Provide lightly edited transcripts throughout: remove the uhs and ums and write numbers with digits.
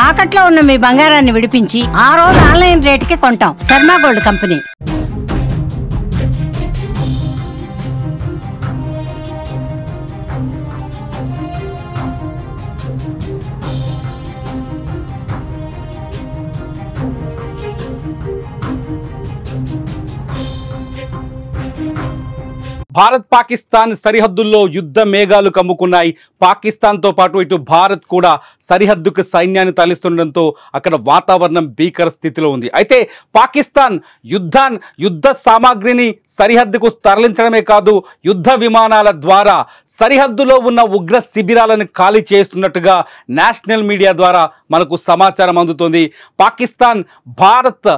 తాకట్లో ఉన్న మీ బంగారాన్ని విడిపించి ఆ రోజు ఆన్లైన్ రేటుకి కొంటాం. Sharma gold company. భారత్ పాకిస్తాన్ సరిహద్దుల్లో యుద్ధ మేఘాలు కమ్ముకున్నాయి. పాకిస్తాన్తో పాటు ఇటు భారత్ కూడా సరిహద్దుకు సైన్యాన్ని తరలిస్తుండడంతో అక్కడ వాతావరణం భీకర స్థితిలో ఉంది. అయితే పాకిస్తాన్ యుద్ధ సామాగ్రిని సరిహద్దుకు తరలించడమే కాదు, యుద్ధ విమానాల ద్వారా సరిహద్దులో ఉన్న ఉగ్ర శిబిరాలను ఖాళీ చేస్తున్నట్టుగా నేషనల్ మీడియా ద్వారా మనకు సమాచారం అందుతోంది. పాకిస్తాన్ భారత్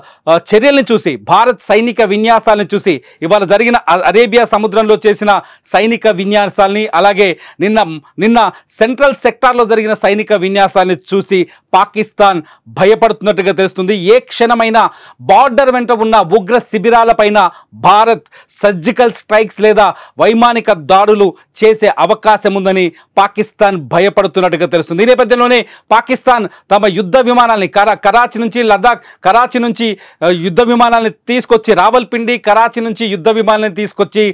చర్యల్ని చూసి, భారత్ సైనిక విన్యాసాలను చూసి, ఇవాళ జరిగిన అరేబియా సముద్రంలో చేసిన సైనిక విన్యాసాలని, అలాగే నిన్న సెంట్రల్ సెక్టార్లో జరిగిన సైనిక విన్యాసాన్ని చూసి పాకిస్తాన్ భయపడుతున్నట్టుగా తెలుస్తుంది. ఏ క్షణమైనా బార్డర్ వెంట ఉన్న ఉగ్ర శిబిరాలపైన భారత్ సర్జికల్ స్ట్రైక్స్ లేదా వైమానిక దాడులు చేసే అవకాశం ఉందని పాకిస్తాన్ భయపడుతున్నట్టుగా తెలుస్తుంది. ఈ నేపథ్యంలోనే పాకిస్తాన్ తమ యుద్ధ విమానాలని కరాచీ నుంచి లదాఖ్, కరాచీ నుంచి యుద్ధ విమానాలను తీసుకొచ్చి, రావల్పిండి కరాచీ నుంచి యుద్ధ విమానాలను తీసుకొచ్చి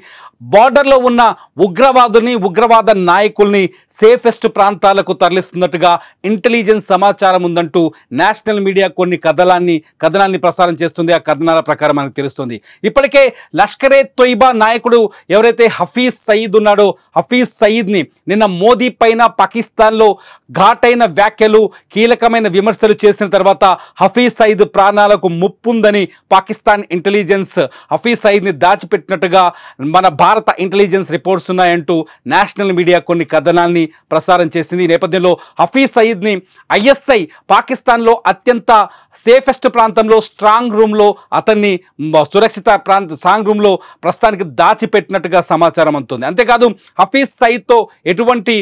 బార్డర్లో ఉన్న ఉగ్రవాద నాయకుల్ని సేఫెస్ట్ ప్రాంతాలకు తరలిస్తున్నట్టుగా ఇంటెలిజెన్స్ సమాచారం ఉందంటూ నేషనల్ మీడియా కొన్ని కథనాన్ని ప్రసారం చేస్తుంది. ఆ కథనాల ప్రకారం మనకు తెలుస్తుంది. ఇప్పటికే లష్కరే తొయిబా నాయకుడు ఎవరైతే హఫీజ్ సయీద్ ఉన్నాడో, హఫీజ్ సయీద్ని నిన్న మోదీ పైన పాకిస్తాన్లో ఘాటైన వ్యాఖ్యలు, కీలకమైన విమర్శలు చేసిన తర్వాత హఫీజ్ సయీద్ ప్రాణాలకు ముప్పుందని పాకిస్తాన్ ఇంటెలిజెన్స్ హఫీజ్ సయీద్ని దాచిపెట్టినట్టుగా మన భారత ఇంటెలిజెన్స్ రిపోర్ట్స్ ఉన్నాయంటూ నేషనల్ మీడియా కొన్ని కథనాల్ని ప్రసారం చేసింది. ఈ నేపథ్యంలో హఫీజ్ సయీద్ని ఐఎస్ఐ పాకిస్తాన్లో అత్యంత సేఫెస్ట్ ప్రాంతంలో స్ట్రాంగ్ రూమ్లో, అతన్ని సురక్షిత స్ట్రాంగ్ రూమ్లో ప్రస్తుతానికి దాచిపెట్టినట్టుగా సమాచారం అందుతుంది. అంతేకాదు హఫీజ్ సయీద్తో ఎటువంటి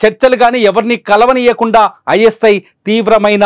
చర్చలు కానీ ఎవరిని కలవనీయకుండా ఐఎస్ఐ తీవ్రమైన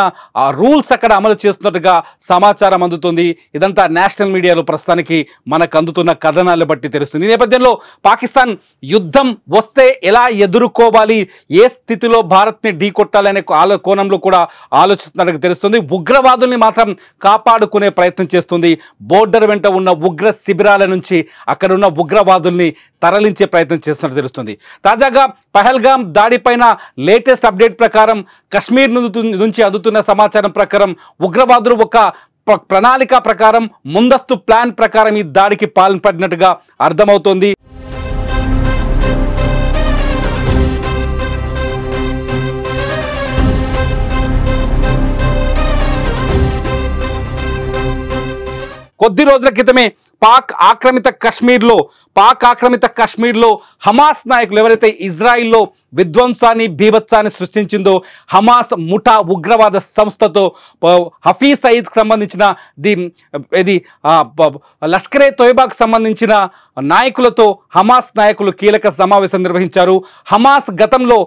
రూల్స్ అక్కడ అమలు చేస్తున్నట్టుగా సమాచారం అందుతుంది. ఇదంతా నేషనల్ మీడియాలో ప్రస్తుతానికి మనకు అందుతున్న కథనాలను బట్టి తెలుస్తుంది. ఈ నేపథ్యంలో పాకిస్తాన్ యుద్ధం వస్తే ఎలా ఎదుర్కోవాలి, ఏ స్థితిలో భారత్ని ఢీకొట్టాలనే కోణంలో కూడా ఆలోచిస్తున్నట్టుగా తెలుస్తుంది. ఉగ్రవాదుల్ని మాత్రం కాపాడుకునే ప్రయత్నం చేస్తుంది. బోర్డర్ వెంట ఉన్న ఉగ్ర శిబిరాల నుంచి అక్కడ ఉన్న ఉగ్రవాదుల్ని తరలించే ప్రయత్నం చేస్తున్నట్టు తెలుస్తుంది. తాజాగా పహల్గామ్ దాడిపైన లేటెస్ట్ అప్డేట్ ప్రకారం, కశ్మీర్ నుంచి అందుతున్న సమాచారం ప్రకారం ఉగ్రవాదులు ఒక ప్రణాళిక ప్రకారం, ముందస్తు ప్లాన్ ప్రకారం ఈ దాడికి పాల్పడినట్టుగా అర్థమవుతోంది. కొద్ది రోజుల క్రితమే పాక్ ఆక్రమిత కశ్మీర్లో హమాస్ నాయకులు ఎవరైతే ఇజ్రాయిల్లో విధ్వంసాన్ని, బీభత్సాన్ని సృష్టించిందో హమాస్ ముఠా ఉగ్రవాద సంస్థతో హఫీజ్ సయీద్కి సంబంధించిన లష్కరే తోయిబాకు సంబంధించిన నాయకులతో హమాస్ నాయకులు కీలక సమావేశం నిర్వహించారు. హమాస్ గతంలో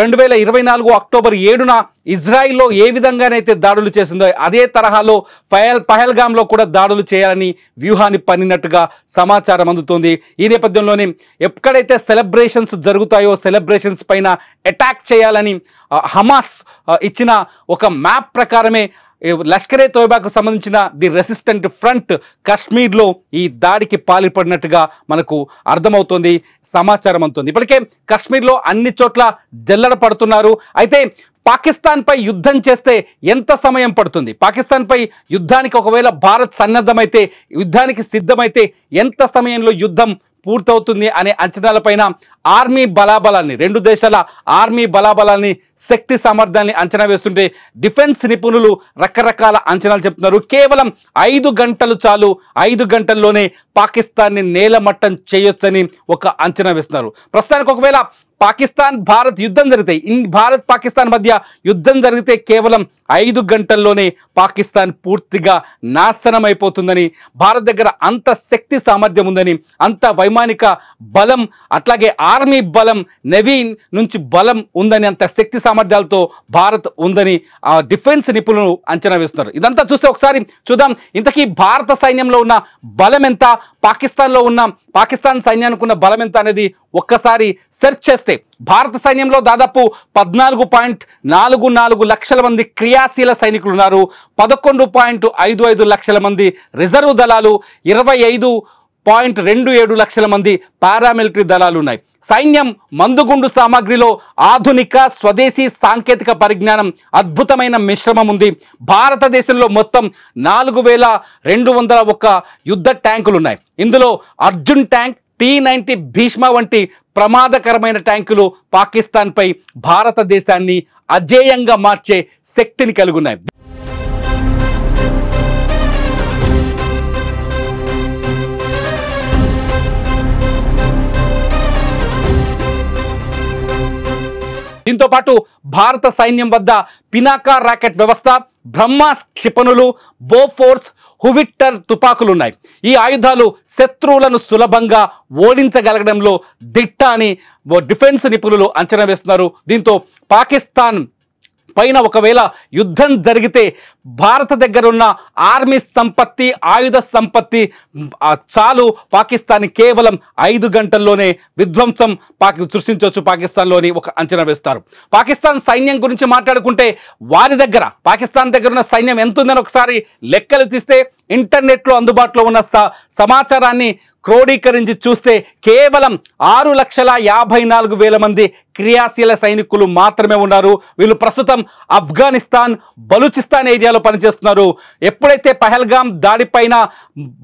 2024 అక్టోబర్ 7న ఇజ్రాయిల్లో ఏ విధంగానైతే దాడులు చేసిందో అదే తరహాలో పహల్గామ్లో కూడా దాడులు చేయాలని వ్యూహాన్ని పన్నినట్టుగా సమాచారం అందుతోంది. ఈ నేపథ్యంలోనే ఎక్కడైతే సెలబ్రేషన్స్ జరుగుతాయో సెలబ్రేషన్స్ పైన అటాక్ చేయాలని హమాస్ ఇచ్చిన ఒక మ్యాప్ ప్రకారమే లష్కరే తోయిబాకు సంబంధించిన ది రెసిస్టెంట్ ఫ్రంట్ కశ్మీర్లో ఈ దాడికి పాల్పడినట్టుగా మనకు అర్థమవుతోంది, సమాచారం అందుతుంది. ఇప్పటికే కశ్మీర్లో అన్ని చోట్ల జల్లెడ పడుతున్నారు. అయితే పాకిస్తాన్పై యుద్ధం చేస్తే ఎంత సమయం పడుతుంది, పాకిస్తాన్పై యుద్ధానికి ఒకవేళ భారత్ సన్నద్ధమైతే, యుద్ధానికి సిద్ధమైతే ఎంత సమయంలో యుద్ధం పూర్తవుతుంది అనే అంచనాలపైన ఆర్మీ బలాబలాన్ని, రెండు దేశాల ఆర్మీ బలాబలాన్ని, శక్తి సామర్థ్యాన్ని అంచనా వేస్తుంటే డిఫెన్స్ నిపుణులు రకరకాల అంచనాలు చెప్తున్నారు. కేవలం 5 గంటలు చాలు, 5 గంటల్లోనే పాకిస్తాన్ని నేలమట్టం చేయొచ్చని ఒక అంచనా వేస్తున్నారు. ప్రస్తుతానికి ఒకవేళ భారత్ యుద్ధం జరిగితే, భారత్ పాకిస్తాన్ మధ్య యుద్ధం జరిగితే కేవలం 5 గంటల్లోనే పాకిస్తాన్ పూర్తిగా నాశనం అయిపోతుందని, భారత్ దగ్గర అంత శక్తి సామర్థ్యం ఉందని, అంత వైమానిక బలం, అట్లాగే ఆర్మీ బలం, నేవీ నుంచి బలం ఉందని, అంత శక్తి సామర్థ్యాలతో భారత్ ఉందని ఆ డిఫెన్స్ నిపుణులు అంచనా వేస్తున్నారు. ఇదంతా చూస్తే ఒకసారి చూద్దాం, ఇంతకీ భారత సైన్యంలో ఉన్న బలం ఎంత, పాకిస్తాన్ సైన్యానికి ఉన్న బలం ఎంత అనేది ఒక్కసారి సెర్చ్ చేస్తే చూస్తే భారత సైన్యంలో దాదాపు 14.44 లక్షల మంది క్రియాశీల సైనికులు ఉన్నారు. 11.55 లక్షల మంది రిజర్వ్ దళాలు, 25.27 లక్షల మంది పారామిలిటరీ దళాలు ఉన్నాయి. సైన్యం మందుగుండు సామాగ్రిలో ఆధునిక స్వదేశీ సాంకేతిక పరిజ్ఞానం అద్భుతమైన మిశ్రమం ఉంది. భారతదేశంలో మొత్తం 4201 యుద్ధ ట్యాంకులు ఉన్నాయి. ఇందులో అర్జున్ ట్యాంక్, T-90 భీష్మ వంటి ప్రమాదకరమైన ట్యాంకులు పాకిస్తాన్పై భారతదేశాన్ని అజేయంగా మార్చే శక్తిని కలిగి ఉన్నాయి. దీంతో పాటు భారత సైన్యం వద్ద పినాకా రాకెట్ వ్యవస్థ, బ్రహ్మాస్ క్షిపణులు, బోఫోర్స్, హువిట్టర్ తుపాకులు ఉన్నాయి. ఈ ఆయుధాలు శత్రువులను సులభంగా ఓడించగలగడంలో దిట్ట అని డిఫెన్స్ నిపుణులు అంచనా వేస్తున్నారు. దీంతో పాకిస్తాన్ పైన ఒకవేళ యుద్ధం జరిగితే భారత దగ్గర ఉన్న ఆర్మీ సంపత్తి, ఆయుధ సంపత్తి చాలు పాకిస్తాన్ కేవలం 5 గంటల్లోనే విధ్వంసం సృష్టించవచ్చు పాకిస్తాన్లోని ఒక అంచనా వేస్తారు. పాకిస్తాన్ సైన్యం గురించి మాట్లాడుకుంటే వారి దగ్గర, పాకిస్తాన్ దగ్గర ఉన్న సైన్యం ఎంత ఉందని ఒకసారి లెక్కలు తీస్తే ఇంటర్నెట్లో అందుబాటులో ఉన్న సమాచారాన్ని క్రోడీకరించి చూస్తే కేవలం 6,54,000 మంది క్రియాశీల సైనికులు మాత్రమే ఉన్నారు. వీళ్ళు ప్రస్తుతం ఆఫ్ఘనిస్తాన్, బలూచిస్తాన్ ఏరియాలో పనిచేస్తున్నారు. ఎప్పుడైతే పహల్గాం దాడిపైన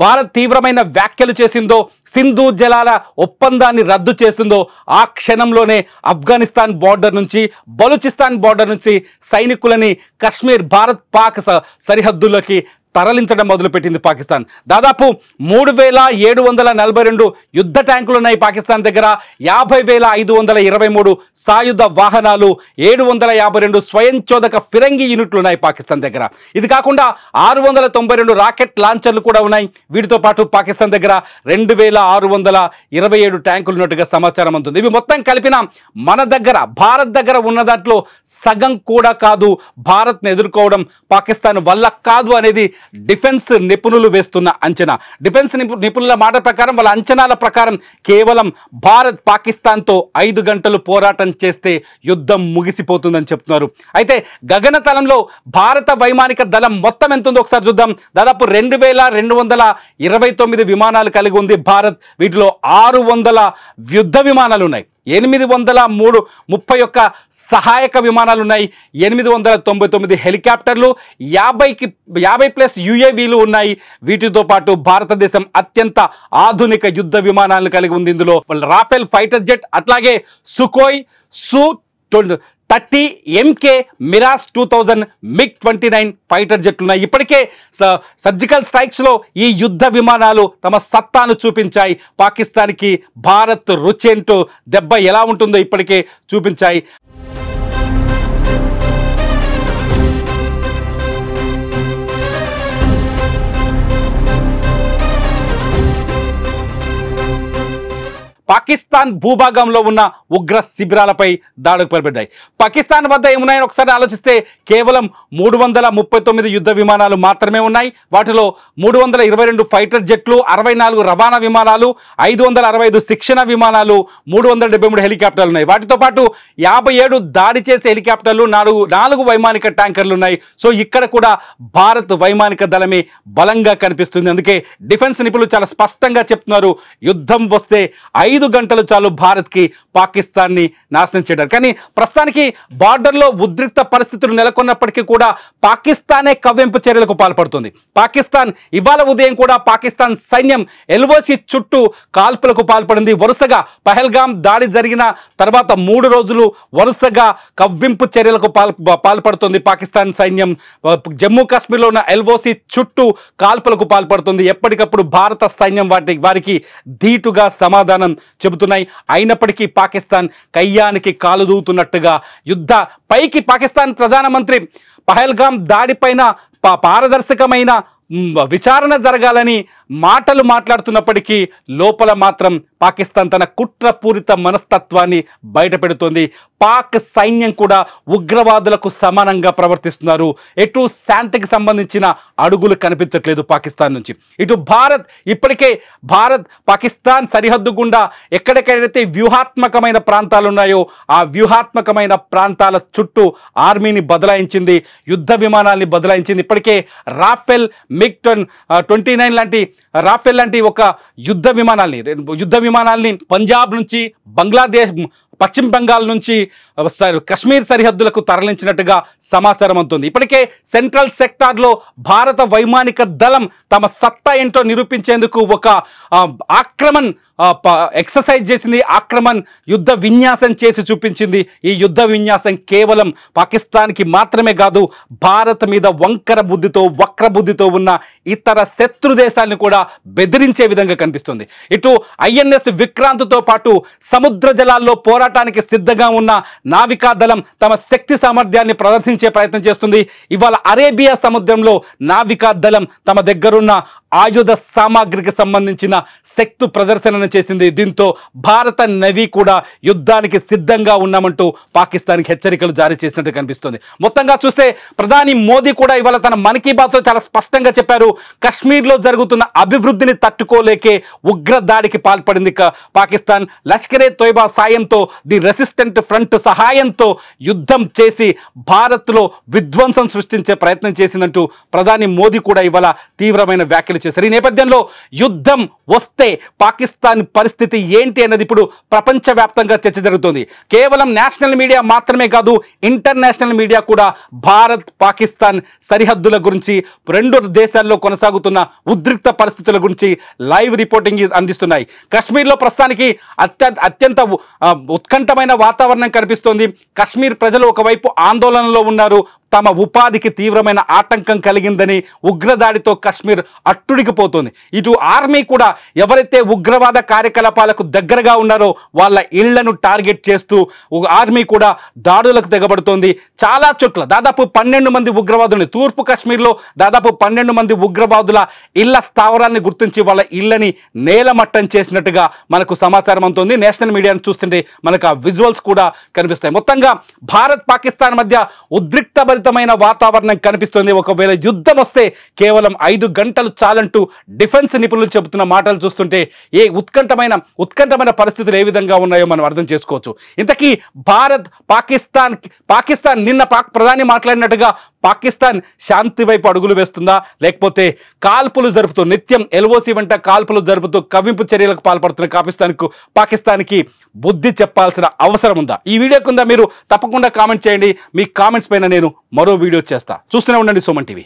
భారత్ తీవ్రమైన వ్యాఖ్యలు చేసిందో, సింధు జలాల ఒప్పందాన్ని రద్దు చేసిందో, ఆ క్షణంలోనే ఆఫ్ఘనిస్తాన్ బార్డర్ నుంచి, బలూచిస్తాన్ బార్డర్ నుంచి సైనికులని కశ్మీర్ భారత్ పాక్ సరిహద్దుల్లోకి తరలించడం మొదలుపెట్టింది పాకిస్తాన్. దాదాపు 3,742 యుద్ధ ట్యాంకులు ఉన్నాయి పాకిస్తాన్ దగ్గర. 50,523 సాయుధ వాహనాలు, 752 స్వయంచోదక ఫిరంగి యూనిట్లు ఉన్నాయి పాకిస్తాన్ దగ్గర. ఇది కాకుండా 692 రాకెట్ లాంచర్లు కూడా ఉన్నాయి. వీటితో పాటు పాకిస్తాన్ దగ్గర 2,627 ట్యాంకులు ఉన్నట్టుగా సమాచారం అందుతుంది. ఇవి మొత్తం కలిపిన మన దగ్గర, భారత్ దగ్గర ఉన్న దాంట్లో సగం కూడా కాదు. భారత్ను ఎదుర్కోవడం పాకిస్తాన్ వల్ల కాదు అనేది డిఫెన్స్ నిపుణులు వేస్తున్న అంచనా. డిఫెన్స్ నిపుణుల మాట ప్రకారం, వాళ్ళ అంచనాల ప్రకారం కేవలం భారత్ పాకిస్తాన్తో 5 గంటలు పోరాటం చేస్తే యుద్ధం ముగిసిపోతుందని చెప్తున్నారు. అయితే గగనతలంలో భారత వైమానిక దళం మొత్తం ఎంత ఉందో ఒకసారి చూద్దాం. దాదాపు 2,229 విమానాలు కలిగి ఉంది భారత్. వీటిలో 600 యుద్ధ విమానాలు ఉన్నాయి, 831 సహాయక విమానాలు ఉన్నాయి, 899 హెలికాప్టర్లు, 50+ UAVలు ఉన్నాయి. వీటితో పాటు భారతదేశం అత్యంత ఆధునిక యుద్ధ విమానాలను కలిగి ఉంది. ఇందులో రాఫెల్ ఫైటర్ జెట్, అట్లాగే Sukhoi Su-30 MK, Mirage 2000, MiG-29 fighter జెట్లు ఉన్నాయి. ఇప్పటికే సర్జికల్ స్ట్రైక్స్లో ఈ యుద్ధ విమానాలు తమ సత్తాను చూపించాయి. పాకిస్తాన్కి భారత్ రుచేంటో దెబ్బ ఎలా ఉంటుందో ఇప్పటికే చూపించాయి. పాకిస్తాన్ భూభాగంలో ఉన్న ఉగ్ర శిబిరాలపై దాడులు పాల్పడ్డాయి. పాకిస్తాన్ వద్ద ఏమున్నాయని ఒకసారి ఆలోచిస్తే కేవలం 339 యుద్ధ విమానాలు మాత్రమే ఉన్నాయి. వాటిలో 322 ఫైటర్ జెట్లు, 64 రవాణా విమానాలు, 565 శిక్షణ విమానాలు, 373 హెలికాప్టర్లు ఉన్నాయి. వాటితో పాటు 57 దాడి చేసే హెలికాప్టర్లు, 4 వైమానిక ట్యాంకర్లు ఉన్నాయి. సో ఇక్కడ కూడా భారత్ వైమానిక దళమే బలంగా కనిపిస్తుంది. అందుకే డిఫెన్స్ నిపుణులు చాలా స్పష్టంగా చెప్తున్నారు, యుద్ధం వస్తే 5 గంటలు చాలు భారత్కి పాకిస్తాన్ని నాశనం చేయడానికి. కానీ ప్రస్తుతానికి బార్డర్లో ఉద్రిక్త పరిస్థితులు నెలకొన్నప్పటికీ కూడా పాకిస్తానే కవ్వింపు చర్యలకు పాల్పడుతుంది. పాకిస్తాన్ ఇవాళ ఉదయం కూడా పాకిస్తాన్ సైన్యం LOC చుట్టూ కాల్పులకు పాల్పడింది. వరుసగా పహల్గాం దాడి జరిగిన తర్వాత 3 రోజులు వరుసగా కవ్వింపు చర్యలకు పాల్పడుతుంది పాకిస్తాన్ సైన్యం. జమ్మూ కాశ్మీర్లో ఉన్న LOC చుట్టూ కాల్పులకు పాల్పడుతుంది. ఎప్పటికప్పుడు భారత సైన్యం వారికి ధీటుగా సమాధానం చెబుతున్నాయి. అయినప్పటికీ పాకిస్తాన్ కయ్యానికి కాలు దూతున్నట్టుగా పైకి పాకిస్తాన్ ప్రధానమంత్రి పహల్గాం దాడిపైన పారదర్శకమైన విచారణ జరగాలని మాటలు మాట్లాడుతున్నప్పటికీ లోపల మాత్రం పాకిస్తాన్ తన కుట్రపూరిత మనస్తత్వాన్ని బయటపెడుతోంది. పాక్ సైన్యం కూడా ఉగ్రవాదులకు సమానంగా ప్రవర్తిస్తున్నారు. ఎటు శాంతికి సంబంధించిన అడుగులు కనిపించట్లేదు పాకిస్తాన్ నుంచి. ఇటు భారత్ ఇప్పటికే పాకిస్తాన్ సరిహద్దు గుండా ఎక్కడెక్కడైతే వ్యూహాత్మకమైన ప్రాంతాలు ఉన్నాయో ఆ వ్యూహాత్మకమైన ప్రాంతాల చుట్టూ ఆర్మీని బదలాయించింది, యుద్ధ విమానాల్ని బదలాయించింది. ఇప్పటికే రాఫెల్ MiG-29 లాంటి రాఫెల్ లాంటి ఒక యుద్ధ విమానాల్ని పంజాబ్ నుంచి, బంగ్లాదేశ్, పశ్చిమ బెంగాల్ నుంచి కశ్మీర్ సరిహద్దులకు తరలించినట్టుగా సమాచారం అందుతుంది. ఇప్పటికే సెంట్రల్ సెక్టార్లో భారత వైమానిక దళం తమ సత్తా ఏంటో నిరూపించేందుకు ఒక ఆక్రమణ్ ఎక్సర్సైజ్ చేసింది, ఆక్రమణ్ యుద్ధ విన్యాసం చేసి చూపించింది. ఈ యుద్ధ విన్యాసం కేవలం పాకిస్తాన్కి మాత్రమే కాదు, భారత్ మీద వక్ర బుద్ధితో ఉన్న ఇతర శత్రు దేశాలను కూడా బెదిరించే విధంగా కనిపిస్తుంది. ఇటు INS విక్రాంత్తో పాటు సముద్ర జలాల్లో పోరాటానికి సిద్ధంగా ఉన్న నావికా దళం తమ శక్తి సామర్థ్యాన్ని ప్రదర్శించే ప్రయత్నం చేస్తుంది. ఇవాళ అరేబియా సముద్రంలో నావికా దళం తమ దగ్గరున్న ఆయుధ సామాగ్రికి సంబంధించిన శక్తి ప్రదర్శనను చేసింది. దీంతో భారత నవీ కూడా యుద్ధానికి సిద్ధంగా ఉన్నామంటూ పాకిస్తాన్కి హెచ్చరికలు జారీ చేసినట్టు కనిపిస్తుంది. మొత్తంగా చూస్తే ప్రధాని మోదీ కూడా ఇవాళ తన మన్ కీ బాత్లో చాలా స్పష్టంగా చెప్పారు, కశ్మీర్లో జరుగుతున్న అభివృద్ధిని తట్టుకోలేకే ఉగ్ర దాడికి పాల్పడింది పాకిస్తాన్. లష్కరే తోయిబా సాయంతో, ది రెసిస్టెంట్ ఫ్రంట్ సహాయంతో యుద్ధం చేసి భారత్లో విధ్వంసం సృష్టించే ప్రయత్నం చేసిందంటూ ప్రధాని మోదీ కూడా ఇవాళ తీవ్రమైన వ్యాఖ్యలు చేశారు. ఈ నేపథ్యంలో యుద్ధం వస్తే పాకిస్తాన్ పరిస్థితి ఏంటి అన్నది ఇప్పుడు ప్రపంచవ్యాప్తంగా చర్చ జరుగుతుంది. కేవలం నేషనల్ మీడియా మాత్రమే కాదు, ఇంటర్నేషనల్ మీడియా కూడా భారత్ పాకిస్తాన్ సరిహద్దుల గురించి, రెండు దేశాల్లో కొనసాగుతున్న ఉద్రిక్త పరిస్థితుల గురించి లైవ్ రిపోర్టింగ్ అందిస్తున్నాయి. కశ్మీర్లో ప్రస్తుతానికి అత్యంత ఉత్కంఠమైన వాతావరణం కనిపిస్తోంది. కశ్మీర్ ప్రజలు ఒకవైపు ఆందోళనలో ఉన్నారు, తమ ఉపాధికి తీవ్రమైన ఆటంకం కలిగిందని ఉగ్రదాడితో కశ్మీర్ అట్టుడికిపోతుంది. ఇటు ఆర్మీ కూడా ఎవరైతే ఉగ్రవాద కార్యకలాపాలకు దగ్గరగా ఉన్నారో వాళ్ళ ఇళ్లను టార్గెట్ చేస్తూ ఆర్మీ కూడా దాడులకు తెగబడుతోంది. చాలా చోట్ల దాదాపు 12 మంది ఉగ్రవాదుల్ని, తూర్పు కశ్మీర్లో దాదాపు 12 మంది ఉగ్రవాదుల ఇళ్ల స్థావరాన్ని గుర్తించి వాళ్ళ ఇళ్లని నేలమట్టం చేసినట్టుగా మనకు సమాచారం అందుతుంది. నేషనల్ మీడియాను చూస్తుంటే మనకు ఆ విజువల్స్ కూడా కనిపిస్తాయి. మొత్తంగా భారత్ పాకిస్తాన్ మధ్య ఉద్రిక్తభరితమైన వాతావరణం కనిపిస్తుంది. ఒకవేళ యుద్ధం వస్తే కేవలం 5 గంటలు చాలంటూ డిఫెన్స్ నిపుణులు చెబుతున్న మాటలు చూస్తుంటే ఏ ఉత్కంఠమైన పరిస్థితులు ఏ విధంగా ఉన్నాయో మనం అర్థం చేసుకోవచ్చు. ఇంతకీ భారత్ పాకిస్తాన్ నిన్న ప్రధాని మాట్లాడినట్టుగా పాకిస్తాన్ శాంతి వైపు అడుగులు వేస్తుందా, లేకపోతే కాల్పులు జరుపుతూ నిత్యం LOC వెంట కాల్పులు జరుపుతూ కవ్వింపు చర్యలకు పాల్పడుతున్న పాకిస్తాన్కి బుద్ధి చెప్పాల్సిన అవసరం ఉందా? ఈ వీడియో కింద మీరు తప్పకుండా కామెంట్ చేయండి. మీ కామెంట్స్ పైన నేను మరో వీడియో చేస్తా. చూస్తూనే ఉండండి సుమన్ టీవీ.